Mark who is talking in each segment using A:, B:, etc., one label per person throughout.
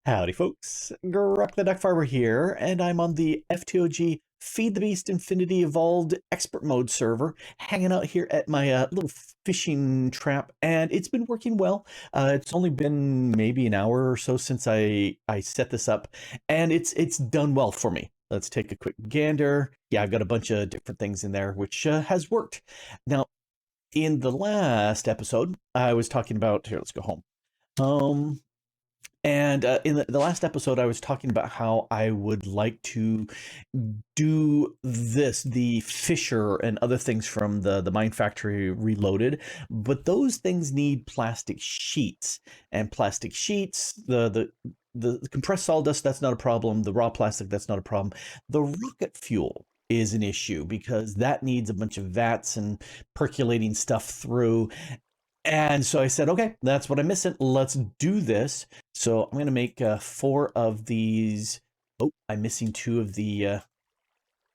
A: Howdy, folks. Grok the DuckFarmer here, and I'm on the FTOG Feed the Beast Infinity Evolved Expert Mode server, hanging out here at my little fishing trap, and it's been working well. It's only been maybe an hour or so since I set this up, and it's done well for me. Let's take a quick gander. Yeah, I've got a bunch of different things in there, which has worked. Now, in the last episode, I was talking about here. Let's go home. And in the last episode, I was talking about how I would like to do this, the Fisher and other things from the Mine Factory Reloaded, but those things need plastic sheets. And plastic sheets, the compressed sawdust, that's not a problem. The raw plastic, that's not a problem. The rocket fuel is an issue because that needs a bunch of vats and percolating stuff through. And so I said, okay, that's what I'm missing. Let's do this. So I'm going to make 4 of these. Oh, I'm missing 2 of the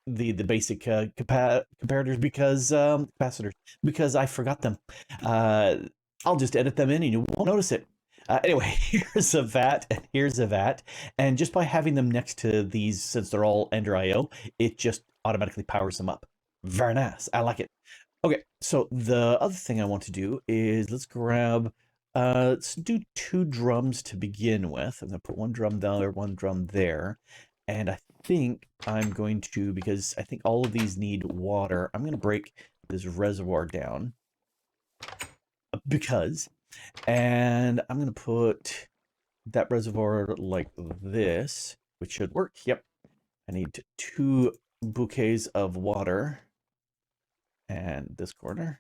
A: basic comparators because capacitors, because I forgot them. I'll just edit them in and you won't notice it. Anyway, here's a vat and here's a vat. And just by having them next to these, since they're all Ender IO, it just automatically powers them up. Very nice. I like it. Okay, so the other thing I want to do is let's do 2 drums to begin with. I'm going to put 1 drum there, 1 drum there. And I think I'm going to, because I think all of these need water, I'm going to break this reservoir down. And I'm going to put that reservoir like this, which should work. Yep. I need 2 bouquets of water. And this corner,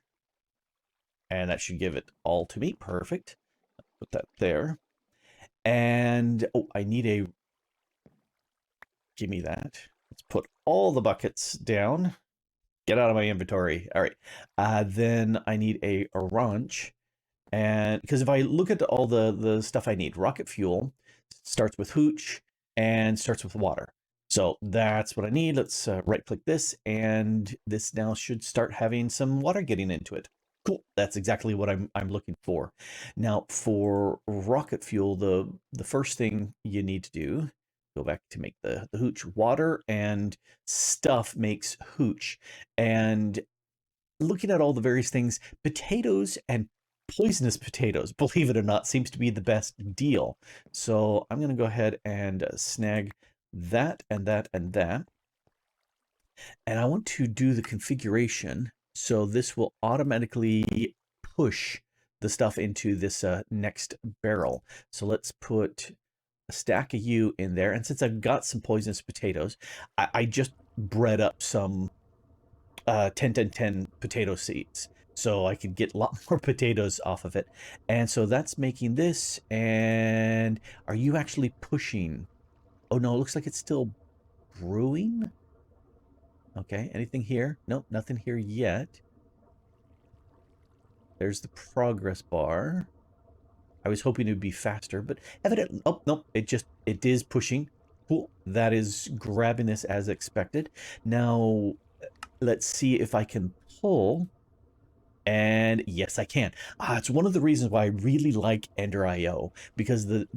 A: and that should give it all to me. Perfect. Put that there. And oh, I need a, give me that. Let's put all the buckets down. Get out of my inventory. All right. Then I need a wrench, and because if I look at all the stuff I need, rocket fuel starts with hooch and starts with water. So that's what I need. Let's right click this, and this now should start having some water getting into it. Cool. That's exactly what I'm looking for. Now for rocket fuel, the first thing you need to do, go back to make the hooch. Water and stuff makes hooch. And looking at all the various things, potatoes and poisonous potatoes, believe it or not, seems to be the best deal. So I'm going to go ahead and snag that and that and that. And I want to do the configuration so this will automatically push the stuff into this next barrel. So let's put a stack of you in there. And since I've got some poisonous potatoes, I just bred up some 10-10-10 potato seeds so I could get a lot more potatoes off of it. And so that's making this. And are you actually pushing? Oh no, it looks like it's still brewing. Okay, anything here? Nope, nothing here yet. There's the progress bar. I was hoping it would be faster, but evidently, oh, nope, it is pushing. Cool, that is grabbing this as expected. Now, let's see if I can pull. And yes, I can. It's one of the reasons why I really like Ender IO, because the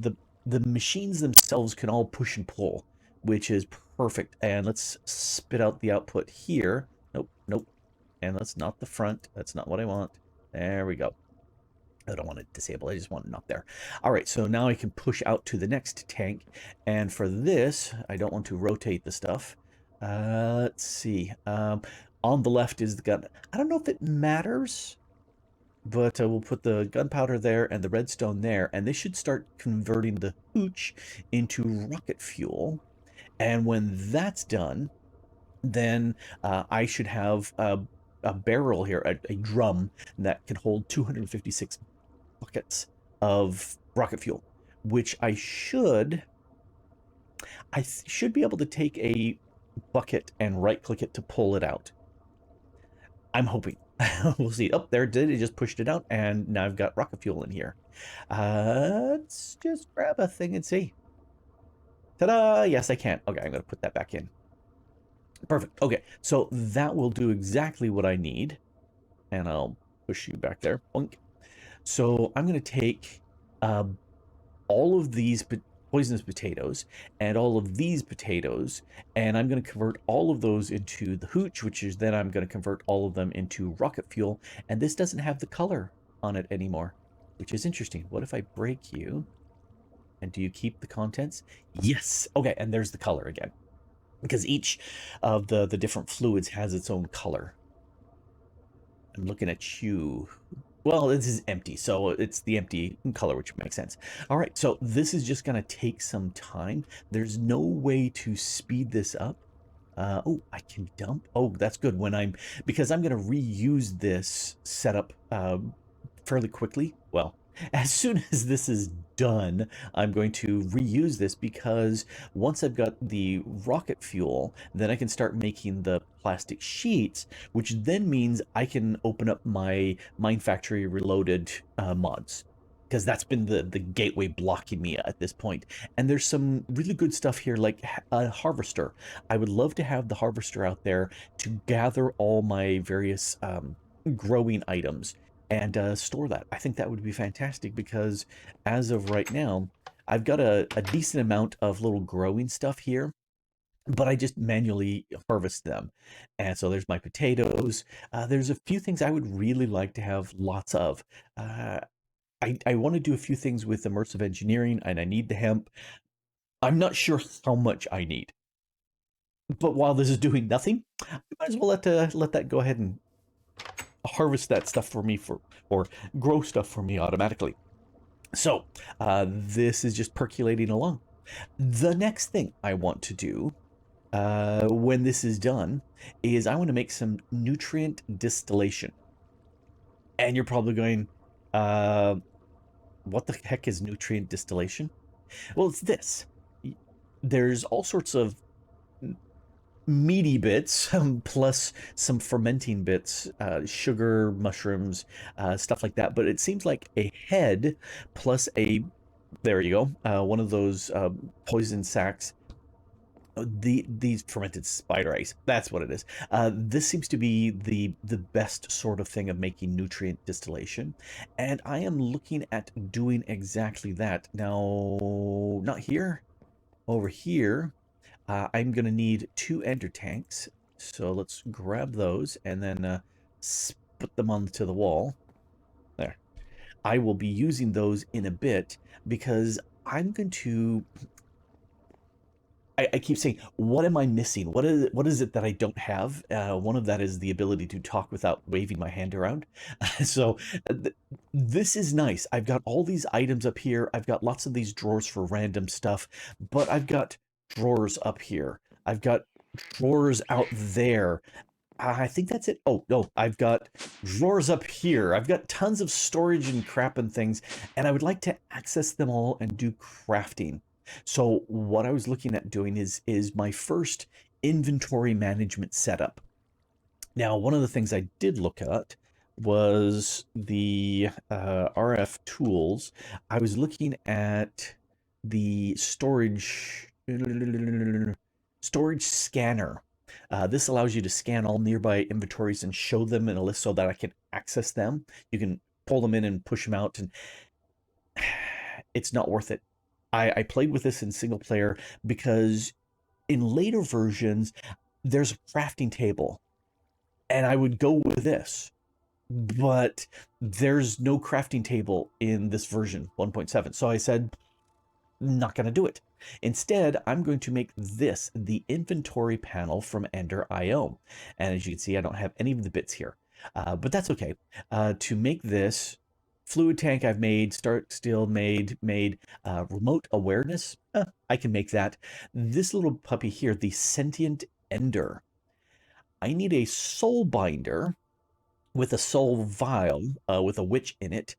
A: machines themselves can all push and pull, which is perfect. And let's spit out the output here. Nope, nope. And that's not the front. That's not what I want. There we go. I don't want to disable. I just want it not there. All right, so now I can push out to the next tank. And for this, I don't want to rotate the stuff. Let's see. On the left is the gun. I don't know if it matters, but we'll put the gunpowder there and the redstone there, and they should start converting the hooch into rocket fuel. And when that's done, then I should have a barrel here, a drum that can hold 256 buckets of rocket fuel, which I should be able to take a bucket and right-click it to pull it out. I'm hoping. We'll see. Oh, there it did. It just pushed it out, and now I've got rocket fuel in here. Let's just grab a thing and see. Ta-da! Yes, I can. Okay, I'm going to put that back in. Perfect. Okay, so that will do exactly what I need. And I'll push you back there. Boink. So I'm going to take all of these poisonous potatoes and all of these potatoes, and I'm going to convert all of those into the hooch, which is then I'm going to convert all of them into rocket fuel, and this doesn't have the color on it anymore, which is interesting. What if I break you? And do you keep the contents? Yes. Okay, and there's the color again, because each of the different fluids has its own color. I'm looking at you. Well, this is empty, so it's the empty color, which makes sense. All right, so this is just going to take some time. There's no way to speed this up. Oh, I can dump. Oh, that's good because I'm going to reuse this setup fairly quickly. Well, as soon as this is done, I'm going to reuse this because once I've got the rocket fuel, then I can start making the plastic sheets, which then means I can open up my Mine Factory Reloaded mods. Because that's been the gateway blocking me at this point. And there's some really good stuff here, like a harvester. I would love to have the harvester out there to gather all my various growing items and store that. I think that would be fantastic because as of right now, I've got a decent amount of little growing stuff here, but I just manually harvest them. And so there's my potatoes. There's a few things I would really like to have lots of. I want to do a few things with immersive engineering, and I need the hemp. I'm not sure how much I need. But while this is doing nothing, I might as well let that go ahead and harvest that stuff for me or grow stuff for me automatically. So this is just percolating along. The next thing I want to do when this is done is I want to make some nutrient distillation. And you're probably going, what the heck is nutrient distillation? Well, it's this. There's all sorts of meaty bits plus some fermenting bits, sugar, mushrooms, stuff like that. But it seems like a head plus there you go, one of those poison sacs. These fermented spider eggs, that's what it is. This seems to be the best sort of thing of making nutrient distillation, and I am looking at doing exactly that. Now, not here, over here. I'm going to need 2 ender tanks, so let's grab those and then put them onto the wall. There. I will be using those in a bit because I'm going to... I keep saying, what am I missing? What is it that I don't have? One of that is the ability to talk without waving my hand around. So this is nice. I've got all these items up here. I've got lots of these drawers for random stuff, but I've got drawers up here. I've got drawers out there. I think that's it. Oh, no, I've got drawers up here. I've got tons of storage and crap and things, and I would like to access them all and do crafting. So what I was looking at doing is my first inventory management setup. Now, one of the things I did look at was the RF tools. I was looking at the storage scanner. This allows you to scan all nearby inventories and show them in a list so that I can access them. You can pull them in and push them out, and it's not worth it. I played with this in single player because in later versions, there's a crafting table, and I would go with this, but there's no crafting table in this version 1.7. So I said, not going to do it. Instead, I'm going to make this the inventory panel from Ender.io. And as you can see, I don't have any of the bits here, but that's okay. To make this, fluid tank I've made, start still made, remote awareness, I can make that. This little puppy here, the sentient ender. I need a soul binder with a soul vial with a witch in it.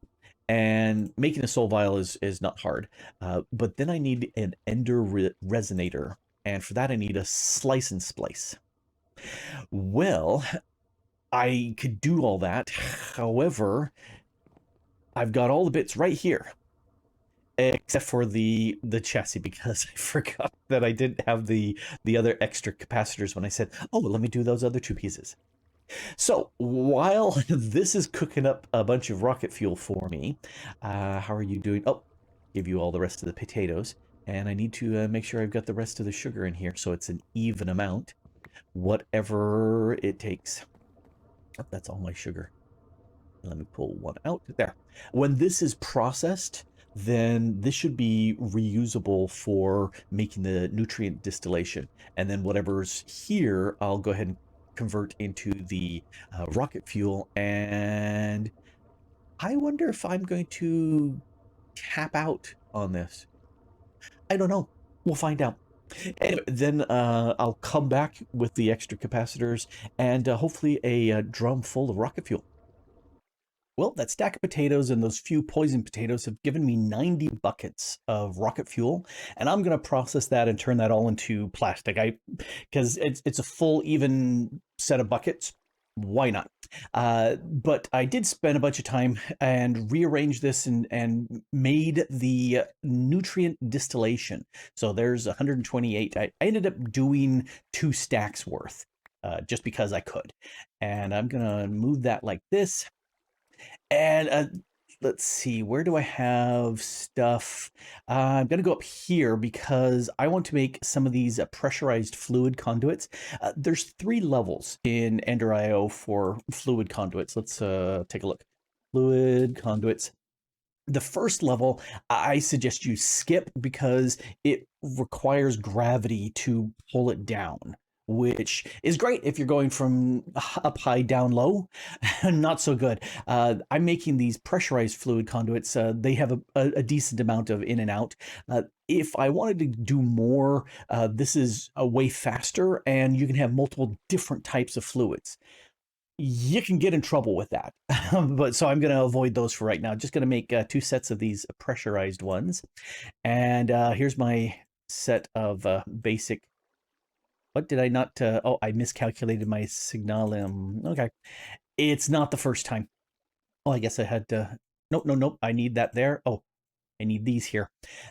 A: And making a soul vial is not hard. But then I need an ender resonator. And for that, I need a slice and splice. Well, I could do all that. However, I've got all the bits right here, except for the chassis, because I forgot that I didn't have the other extra capacitors when I said, oh, let me do those other 2 pieces. So while this is cooking up a bunch of rocket fuel for me, how are you doing? Oh, give you all the rest of the potatoes. And I need to make sure I've got the rest of the sugar in here so it's an even amount, whatever it takes. Oh, that's all my sugar. Let me pull one out there. When this is processed, then this should be reusable for making the nutrient distillation. And then whatever's here, I'll go ahead and convert into the rocket fuel. And I wonder if I'm going to tap out on this. I don't know. We'll find out. Anyway, then I'll come back with the extra capacitors and hopefully a drum full of rocket fuel. Well, that stack of potatoes and those few poison potatoes have given me 90 buckets of rocket fuel, and I'm going to process that and turn that all into plastic. Because it's a full, even set of buckets. Why not? But I did spend a bunch of time and rearranged this and made the nutrient distillation. So there's 128. I ended up doing 2 stacks worth just because I could. And I'm going to move that like this. And let's see, where do I have stuff? I'm going to go up here because I want to make some of these pressurized fluid conduits. There's 3 levels in Ender.io for fluid conduits. Let's take a look. Fluid conduits. The first level, I suggest you skip because it requires gravity to pull it down, which is great if you're going from up high down low. Not so good. I'm making these pressurized fluid conduits. They have a decent amount of in and out. If I wanted to do more, this is a way faster, and you can have multiple different types of fluids. You can get in trouble with that. But so I'm going to avoid those for right now. Just going to make 2 sets of these pressurized ones. And here's my set of basic. What did I not? Oh, I miscalculated my signalum. Okay. It's not the first time. Oh, I guess I had to. Nope, no, nope. I need that there. Oh, I need these here.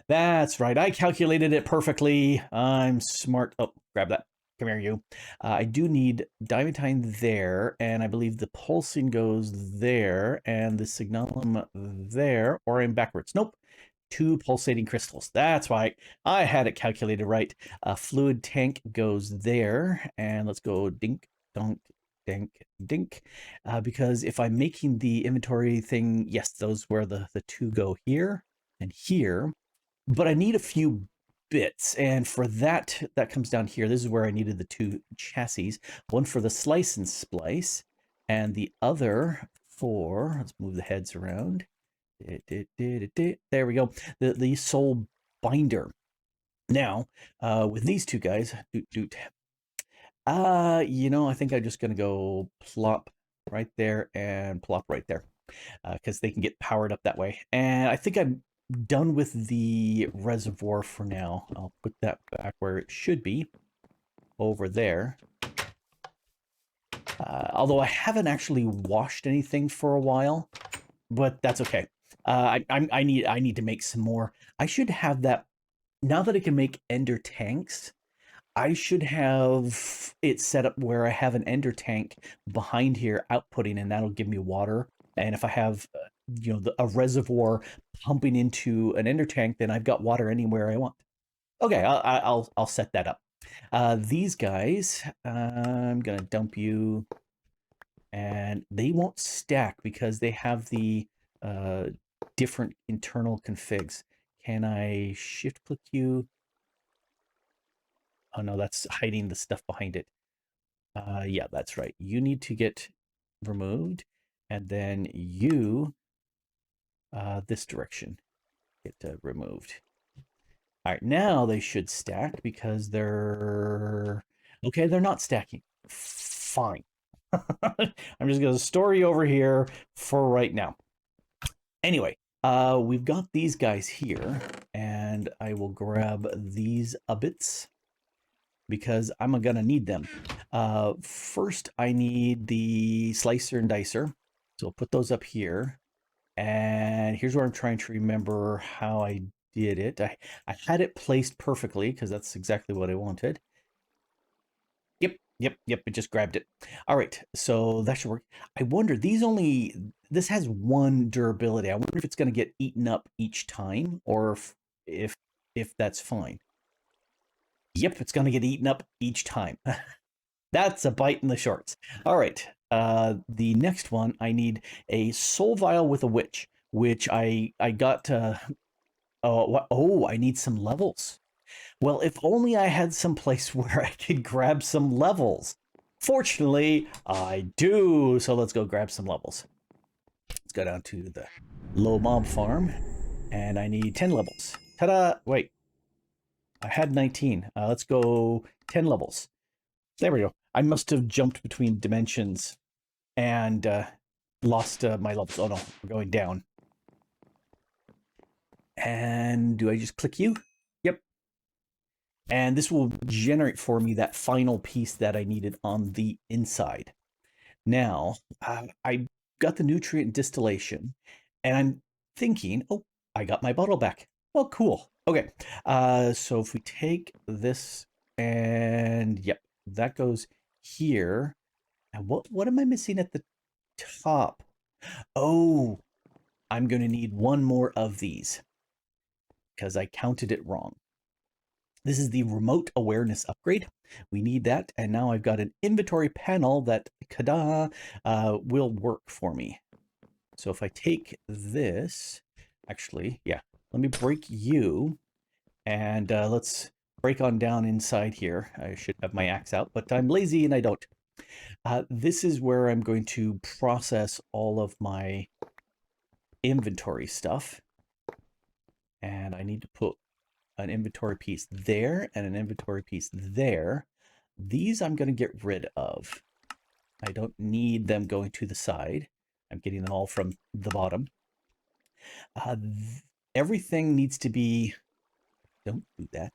A: That's right. I calculated it perfectly. I'm smart. Oh, grab that. Come here, you. I do need diamantine there, and I believe the pulsing goes there, and the signalum there, or I'm backwards. Nope. 2 pulsating crystals. That's right. I had it calculated right. Fluid tank goes there, and let's go dink, donk, dink, dink. Because if I'm making the inventory thing, yes, those where the 2 go here and here. But I need a few bits, and for that comes down here. This is where I needed the 2 chassis, one for the slice and splice, and the other for, let's move the heads around. There we go. The soul binder. Now, with these 2 guys, I think I'm just gonna go plop right there and plop right there, because they can get powered up that way. And I think I'm done with the reservoir for now. I'll put that back where it should be, over there. Although I haven't actually washed anything for a while, but that's okay. I need to make some more. I should have that now that I can make ender tanks. I should have it set up where I have an ender tank behind here outputting, and that'll give me water. And if I have, a reservoir pumping into an ender tank, then I've got water anywhere I want. Okay, I'll set that up. These guys, I'm gonna dump you, and they won't stack because they have the different internal configs. Can I shift click you? Oh no, that's hiding the stuff behind it. Yeah, that's right. You need to get removed, and then you, this direction, get removed. All right, now they should stack because they're okay. They're not stacking. Fine. I'm just gonna story over here for right now. Anyway, we've got these guys here, and I will grab these bits because I'm gonna need them. First, I need the slicer and dicer, so I'll put those up here. And here's where I'm trying to remember how I did it. I had it placed perfectly because that's exactly what I wanted. Yep, it just grabbed it. All right, so that should work. I wonder, this has 1 durability. I wonder if it's going to get eaten up each time, or if if that's fine. Yep, it's going to get eaten up each time. That's a bite in the shorts. All right. The next one, I need a soul vial with a witch, which I got. Oh, I need some levels. Well, if only I had some place where I could grab some levels. Fortunately, I do. So let's go grab some levels. Let's go down to the low mob farm, and I need 10 levels. Ta-da! Wait, I had 19. Let's go 10 levels. There we go. I must have jumped between dimensions and lost my levels. Oh no, we're going down. And do I just click you? Yep. And this will generate for me that final piece that I needed on the inside. Now, I got the nutrient distillation, and I'm thinking, oh, I got my bottle back. Well, cool. Okay, so if we take this, and yep, that goes here. And what am I missing at the top? Oh, I'm going to need one more of these because I counted it wrong. This is the remote awareness upgrade. We need that, and now I've got an inventory panel that, kada, will work for me. So if I take this, actually, yeah, let me break you, and let's break on down inside here. I should have my axe out, but I'm lazy and I don't. This is where I'm going to process all of my inventory stuff. And I need to put an inventory piece there and an inventory piece there. These I'm going to get rid of. I don't need them going to the side. I'm getting them all from the bottom. Everything needs to be... Don't do that.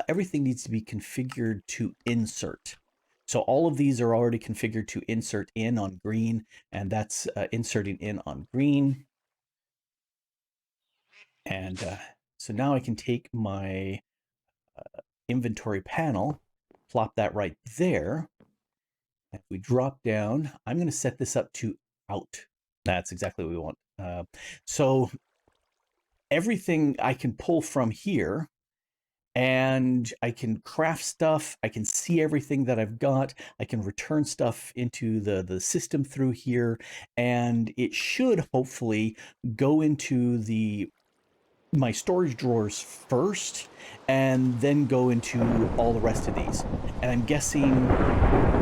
A: Everything needs to be configured to insert. So all of these are already configured to insert in on green, and that's inserting in on green. And so now I can take my inventory panel, plop that right there. If we drop down, I'm going to set this up to out. That's exactly what we want. So everything I can pull from here, and I can craft stuff. I can see everything that I've got. I can return stuff into the system through here, and it should hopefully go into my storage drawers first, and then go into all the rest of these. And I'm guessing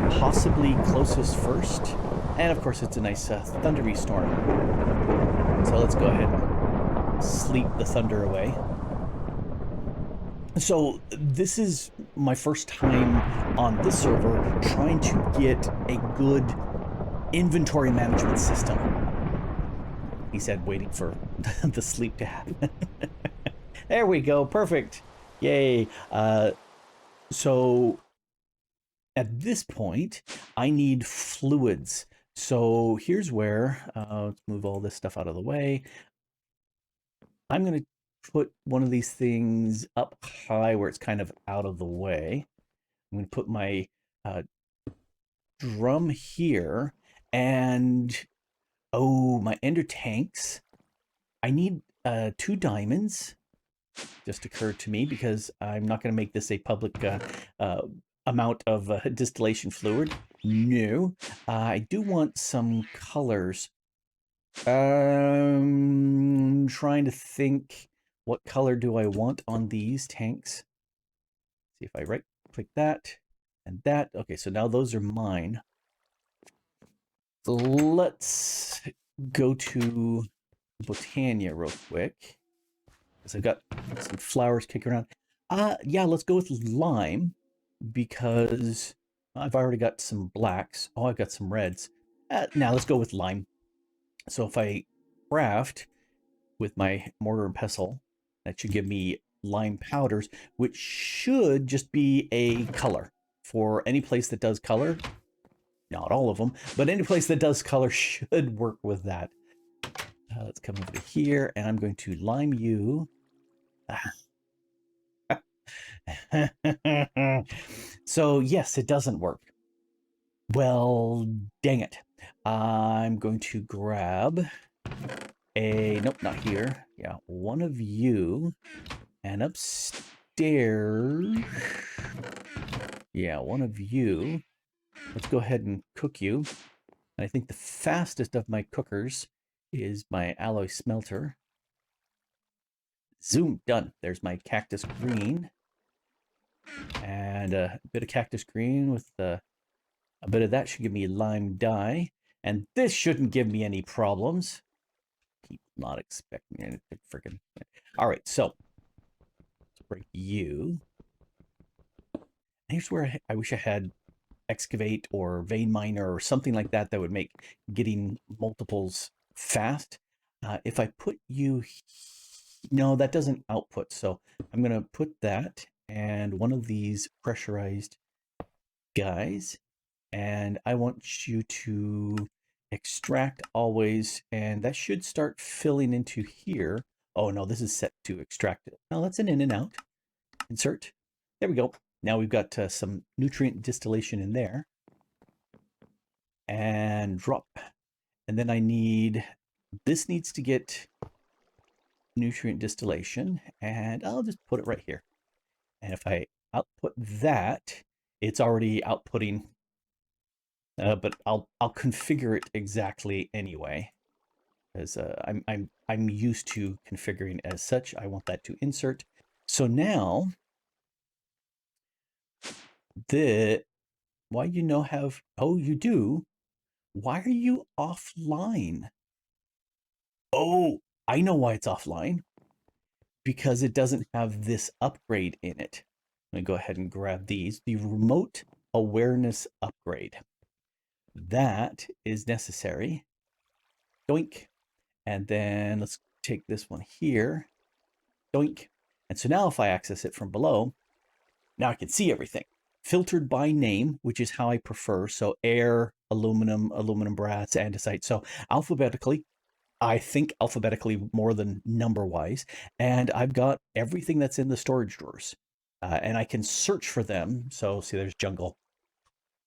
A: possibly closest first. And of course, it's a nice thundery storm. So let's go ahead and sleep the thunder away. So this is my first time on this server trying to get a good inventory management system. He said, waiting for the sleep to happen. There we go. Perfect. Yay. So at this point, I need fluids. So here's where, let's move all this stuff out of the way. I'm going to put one of these things up high where it's kind of out of the way. I'm going to put my drum here, and oh, my ender tanks. I need 2 diamonds. Just occurred to me because I'm not going to make this a public amount of distillation fluid. No, I do want some colors. Trying to think, what color do I want on these tanks? See if I right click that and that. Okay, so now those are mine. Let's go to Botania real quick, because I've got some flowers kicking around. Yeah, let's go with lime, because I've already got some blacks. Oh, I've got some reds. Now let's go with lime. So if I craft with my mortar and pestle, that should give me lime powders, which should just be a color for any place that does color. Not all of them, but any place that does color should work with that. Let's come over to here, and I'm going to lime you. So yes, it doesn't work. Well, dang it. I'm going to grab a, nope, not here. Yeah, one of you. And upstairs, yeah, one of you. Let's go ahead and cook you. And I think the fastest of my cookers is my alloy smelter. Zoom, done. There's my cactus green. And a bit of cactus green with a bit of that should give me lime dye. And this shouldn't give me any problems. Keep not expecting anything freaking. All right, so let's break you. Here's where I wish I had excavate or vein miner or something like that that would make getting multiples fast. If I put you, no, that doesn't output. So I'm going to put that and one of these pressurized guys. And I want you to extract always. And that should start filling into here. Oh, no, this is set to extract it. No, that's an in and out. Insert. There we go. Now we've got some nutrient distillation in there. And drop. And then I need, this needs to get nutrient distillation. And I'll just put it right here. And if I output that, it's already outputting. But I'll configure it exactly anyway. Because I'm used to configuring as such. I want that to insert. So now why you know have, oh, you do? Why are you offline? Oh, I know why it's offline. Because it doesn't have this upgrade in it. Let me go ahead and grab these. The remote awareness upgrade. That is necessary. Doink. And then let's take this one here. Doink. And so now if I access it from below, now I can see everything. Filtered by name, which is how I prefer. So air, aluminum, aluminum brass, andesite. So alphabetically, I think alphabetically more than number-wise. And I've got everything that's in the storage drawers. And I can search for them. So see, there's jungle,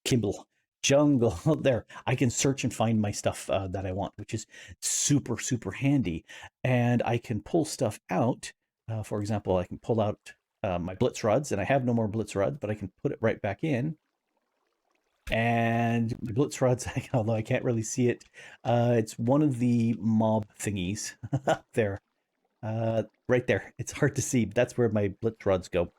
A: Kimble, jungle there. I can search and find my stuff that I want, which is super, super handy. And I can pull stuff out. For example, I can pull out my blitz rods, and I have no more blitz rods, but I can put it right back in. And my blitz rods, although I can't really see it, it's one of the mob thingies there, right there. It's hard to see, but that's where my blitz rods go.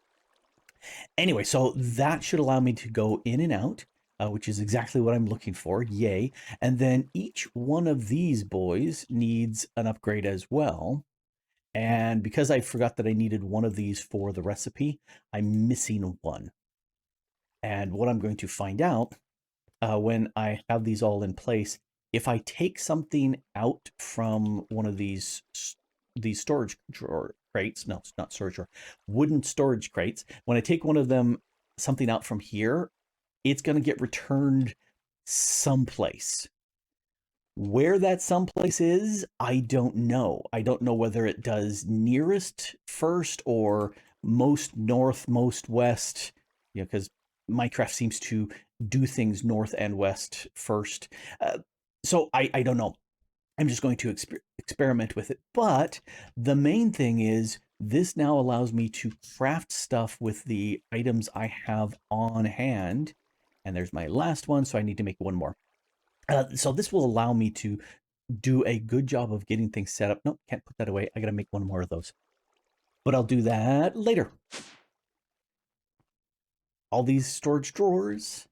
A: Anyway, so that should allow me to go in and out, which is exactly what I'm looking for. Yay. And then each one of these boys needs an upgrade as well. And because I forgot that I needed one of these for the recipe, I'm missing one. And what I'm going to find out when I have these all in place, if I take something out from one of these storage drawer crates, no, it's not storage drawer, wooden storage crates, when I take one of them, something out from here, it's going to get returned someplace. Where that someplace is, I don't know. I don't know whether it does nearest first or most north, most west, you know, because Minecraft seems to do things north and west first. So I don't know. I'm just going to experiment with it. But the main thing is this now allows me to craft stuff with the items I have on hand. And there's my last one, so I need to make one more. So this will allow me to do a good job of getting things set up. Nope, can't put that away. I got to make one more of those. But I'll do that later. All these storage drawers.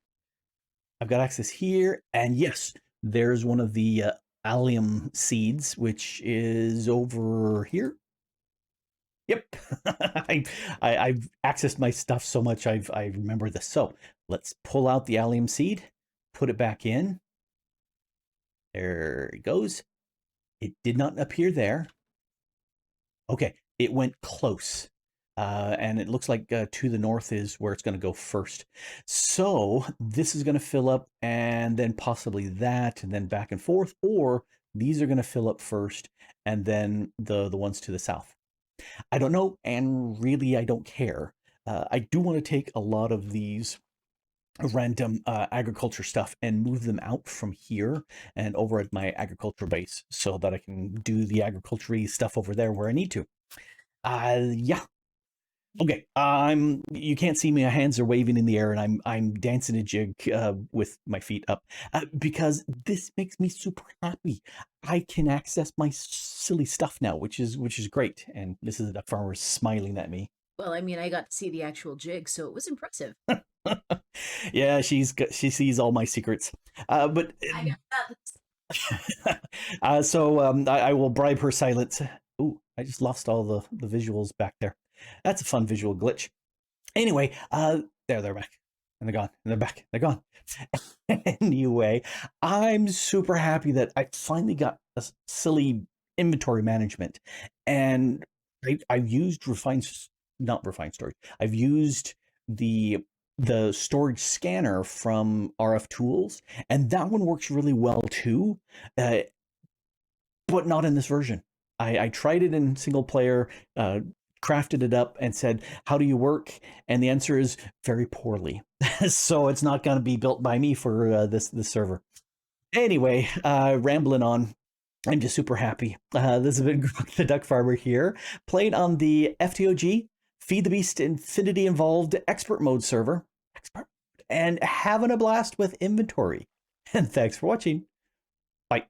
A: I've got access here. And yes, there's one of the allium seeds, which is over here. Yep. I've accessed my stuff so much I remember this. So let's pull out the allium seed, put it back in. There it goes. It did not appear there. Okay, it went close. And it looks like to the north is where it's going to go first. So this is going to fill up and then possibly that and then back and forth, or these are going to fill up first and then the ones to the south. I don't know, and really I don't care. I do want to take a lot of these random agriculture stuff and move them out from here and over at my agriculture base so that I can do the agriculture stuff over there where I need to. Yeah. Okay, you can't see me. My hands are waving in the air, and I'm dancing a jig with my feet up because this makes me super happy. I can access my silly stuff now, which is great. And this is the duck farmer smiling at me.
B: Well, I mean, I got to see the actual jig, so it was impressive.
A: Yeah, she sees all my secrets. But
B: I got that.
A: so I will bribe her silence. Ooh, I just lost all the visuals back there. That's a fun visual glitch. Anyway, there they're back. And they're gone. And they're back. They're gone. Anyway, I'm super happy that I finally got a silly inventory management. And I've used not refined storage. I've used the the storage scanner from RF Tools, and that one works really well too. Uh, but not in this version. I tried it in single player, crafted it up, and said, "How do you work?" And the answer is very poorly. So it's not going to be built by me for this server. Anyway, rambling on. I'm just super happy. This has been Grok the Duck Farmer here, playing on the FTOG Feed the Beast Infinity Involved Expert Mode server, expert, and having a blast with inventory. And thanks for watching. Bye.